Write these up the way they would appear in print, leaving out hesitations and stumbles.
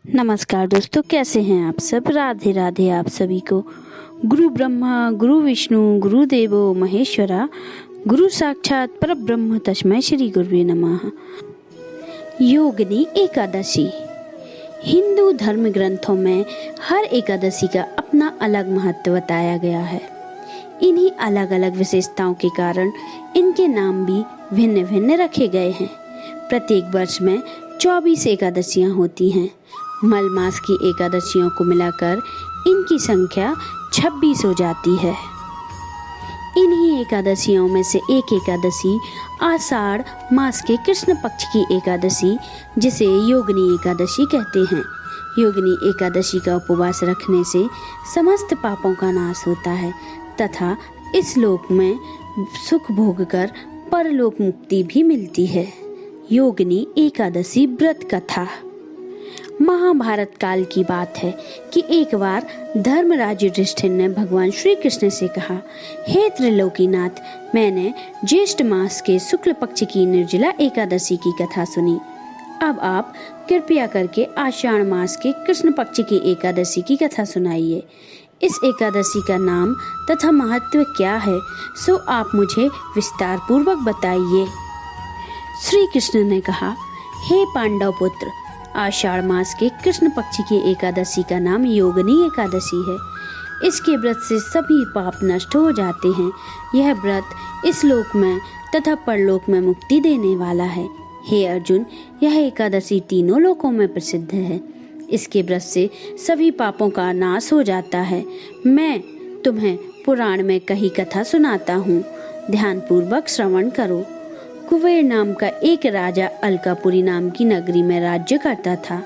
नमस्कार दोस्तों, कैसे हैं आप सब। राधे राधे आप सभी को। गुरु ब्रह्मा गुरु विष्णु गुरु देवो महेश्वरा, गुरु साक्षात परब्रह्म तस्मै श्री गुरुवे नमः। योगिनी एकादशी। हिंदू धर्म ग्रंथों में हर एकादशी का अपना अलग महत्व बताया गया है। इन्हीं अलग अलग विशेषताओं के कारण इनके नाम भी भिन्न भिन्न रखे गए हैं। प्रत्येक वर्ष में 24 एकादशियां होती हैं। मल मास की एकादशियों को मिलाकर इनकी संख्या 26 हो जाती है। इन्हीं एकादशियों में से एक एकादशी आषाढ़ मास के कृष्ण पक्ष की एकादशी, जिसे योगिनी एकादशी कहते हैं। योगिनी एकादशी का उपवास रखने से समस्त पापों का नाश होता है तथा इस लोक में सुख भोगकर परलोक मुक्ति भी मिलती है। योगिनी एकादशी व्रत कथा। महाभारत काल की बात है कि एक बार धर्मराज युधिष्ठिर ने भगवान श्री कृष्ण से कहा, हे त्रिलोकीनाथ, मैंने ज्येष्ठ मास के शुक्ल पक्ष की निर्जला एकादशी की कथा सुनी। अब आप कृपया करके आषाढ़ मास के कृष्ण पक्ष की एकादशी की कथा सुनाइए। इस एकादशी का नाम तथा महत्व क्या है, सो आप मुझे विस्तार पूर्वक बताइए। श्री कृष्ण ने कहा, हे पांडव पुत्र, आषाढ़ मास के कृष्ण पक्ष की एकादशी का नाम योगिनी एकादशी है। इसके व्रत से सभी पाप नष्ट हो जाते हैं। यह व्रत इस लोक में तथा परलोक में मुक्ति देने वाला है। हे अर्जुन, यह एकादशी तीनों लोकों में प्रसिद्ध है। इसके व्रत से सभी पापों का नाश हो जाता है। मैं तुम्हें पुराण में कही कथा सुनाता हूँ, ध्यान पूर्वक श्रवण करो। कुबेर नाम का एक राजा अलकापुरी नाम की नगरी में राज्य करता था।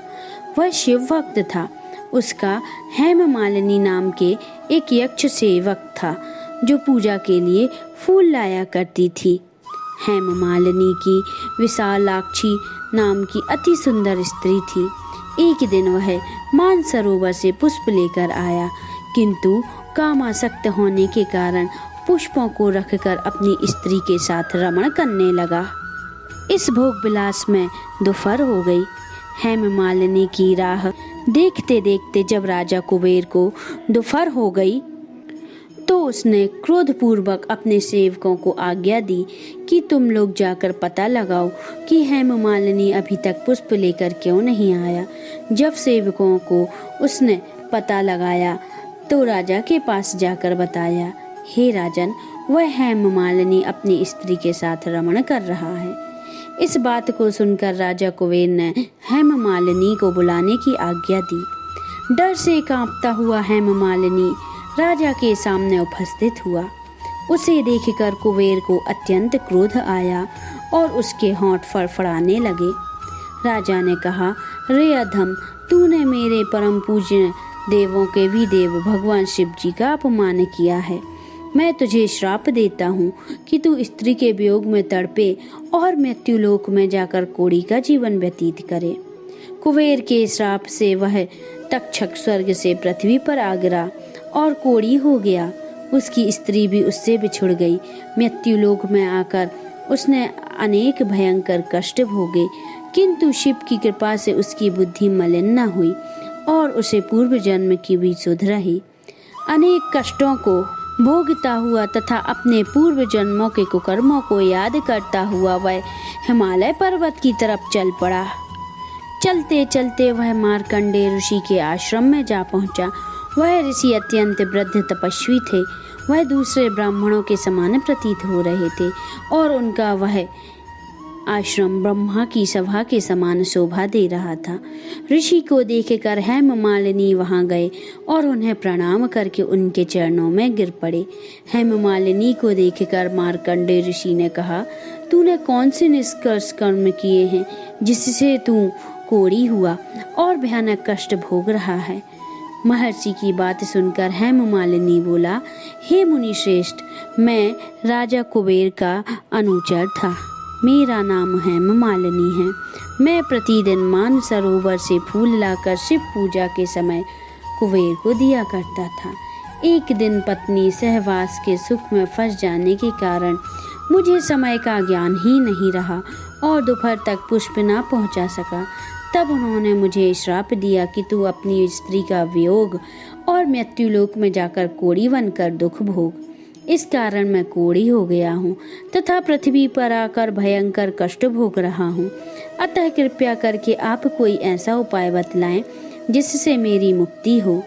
वह शिव भक्त था। उसका हेममालिनी नाम के एक यक्ष सेवक था जो पूजा के लिए फूल लाया करती थी। हेममालिनी की विशालाक्षी नाम की अति सुंदर स्त्री थी। एक दिन वह मानसरोवर से पुष्प लेकर आया, किंतु कामासक्त होने के कारण पुष्पों को रखकर अपनी स्त्री के साथ रमण करने लगा। इस भोग विलास में दोपहर हो गई। हेममालिनी की राह देखते देखते जब राजा कुबेर को दोपहर हो गई तो उसने क्रोधपूर्वक अपने सेवकों को आज्ञा दी कि तुम लोग जाकर पता लगाओ कि हेममालिनी अभी तक पुष्प लेकर क्यों नहीं आया। जब सेवकों को उसने पता लगाया तो राजा के पास जाकर बताया, हे राजन, वह हेममालिनी अपनी स्त्री के साथ रमण कर रहा है। इस बात को सुनकर राजा कुबेर ने हेममालिनी को बुलाने की आज्ञा दी। डर से कांपता हुआ हेममालिनी राजा के सामने उपस्थित हुआ। उसे देखकर कुबेर को अत्यंत क्रोध आया और उसके होंठ फड़फड़ाने लगे। राजा ने कहा, रे अधम, तूने मेरे परम पूज्य देवों के भी देव भगवान शिव जी का अपमान किया है। मैं तुझे श्राप देता हूँ कि तू स्त्री के वियोग में तड़पे और मृत्युलोक में जाकर कोड़ी का जीवन व्यतीत करे। कुबेर के श्राप से वह तक्षक स्वर्ग से पृथ्वी पर आ गिरा और कोड़ी हो गया। उसकी स्त्री भी उससे बिछुड़ गई। मृत्युलोक में आकर उसने अनेक भयंकर कष्ट भोगे, किंतु शिव की कृपा से उसकी बुद्धि मलिन न हुई और उसे पूर्व जन्म की भी सुध रही। अनेक कष्टों को भोगता हुआ तथा अपने पूर्व जन्मों के कुकर्मों को याद करता हुआ वह हिमालय पर्वत की तरफ चल पड़ा। चलते चलते वह मार्कंडेय ऋषि के आश्रम में जा पहुंचा। वह ऋषि अत्यंत वृद्ध तपस्वी थे। वह दूसरे ब्राह्मणों के समान प्रतीत हो रहे थे और उनका वह आश्रम ब्रह्मा की सभा के समान शोभा दे रहा था। ऋषि को देखकर हेममालिनी वहां गए और उन्हें प्रणाम करके उनके चरणों में गिर पड़े। हेममालिनी को देखकर मार्कंडेय ऋषि ने कहा, तूने कौन से निष्कर्ष कर्म किए हैं जिससे तू कोढ़ी हुआ और भयानक कष्ट भोग रहा है। महर्षि की बात सुनकर हेममालिनी बोला, हे मुनि श्रेष्ठ, मैं राजा कुबेर का अनुचर था। मेरा नाम हेममालिनी है। मैं प्रतिदिन मानसरोवर से फूल लाकर शिव पूजा के समय कुबेर को दिया करता था। एक दिन पत्नी सहवास के सुख में फंस जाने के कारण मुझे समय का ज्ञान ही नहीं रहा और दोपहर तक पुष्प ना पहुंचा सका। तब उन्होंने मुझे श्राप दिया कि तू अपनी स्त्री का वियोग और मृत्युलोक में जाकर कोढ़ी बनकर दुख भोग। इस कारण मैं कोढ़ी हो गया हूँ तथा पृथ्वी पर आकर भयंकर कष्ट भोग रहा हूँ। अतः कृपया करके आप कोई ऐसा उपाय बतलाएं जिससे मेरी मुक्ति हो।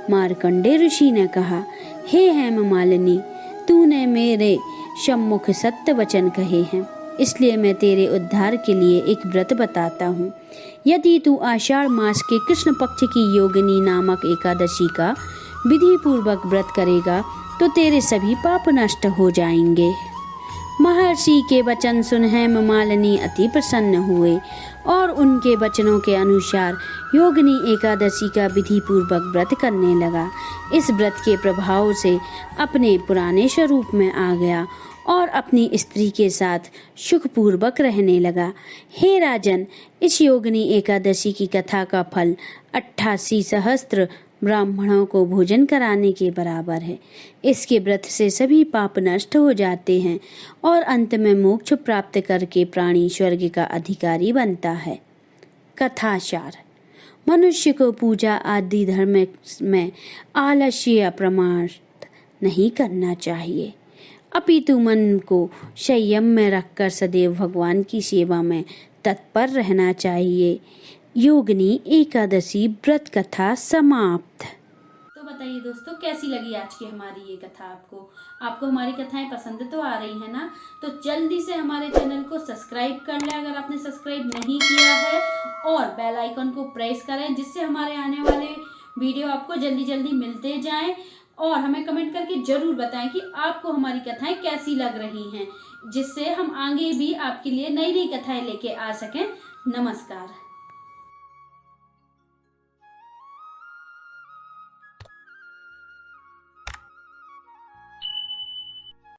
मार्कंडेय ऋषि ने कहा, हे हेममालिनी, तूने मेरे सम्मुख सत्य वचन कहे हैं, इसलिए मैं तेरे उद्धार के लिए एक व्रत बताता हूँ। यदि तू आषाढ़ मास के कृष्ण पक्ष की योगिनी नामक एकादशी का विधि पूर्वक व्रत करेगा तो तेरे सभी पाप नष्ट हो जाएंगे। महर्षि के वचन सुन हेममालिनी अति प्रसन्न हुए और उनके वचनों के अनुसार योगिनी एकादशी का विधि पूर्वक व्रत करने लगा। इस व्रत के प्रभाव से अपने पुराने स्वरूप में आ गया और अपनी स्त्री के साथ सुखपूर्वक रहने लगा। हे राजन, इस योगिनी एकादशी की कथा का फल 88 सहस्त्र ब्राह्मणों को भोजन कराने के बराबर है। इसके व्रत से सभी पाप नष्ट हो जाते हैं और अंत में मोक्ष प्राप्त करके प्राणी स्वर्ग का अधिकारी बनता है। कथासार: मनुष्य को पूजा आदि धर्म में आलस्य प्रमाद नहीं करना चाहिए, अपितु मन को संयम में रखकर सदैव भगवान की सेवा में तत्पर रहना चाहिए। योगिनी एकादशी व्रत कथा समाप्त। तो बताइए दोस्तों, कैसी लगी आज की हमारी ये कथा आपको हमारी कथाएं पसंद तो आ रही है ना? तो जल्दी से हमारे चैनल को सब्सक्राइब कर लें अगर आपने सब्सक्राइब नहीं किया है, और बेल आइकन को प्रेस करें जिससे हमारे आने वाले वीडियो आपको जल्दी जल्दी मिलते जाएं। और हमें कमेंट करके जरूर बताएं कि आपको हमारी कथाएं कैसी लग रही हैं, जिससे हम आगे भी आपके लिए नई नई कथाएं लेके आ सकें। नमस्कार।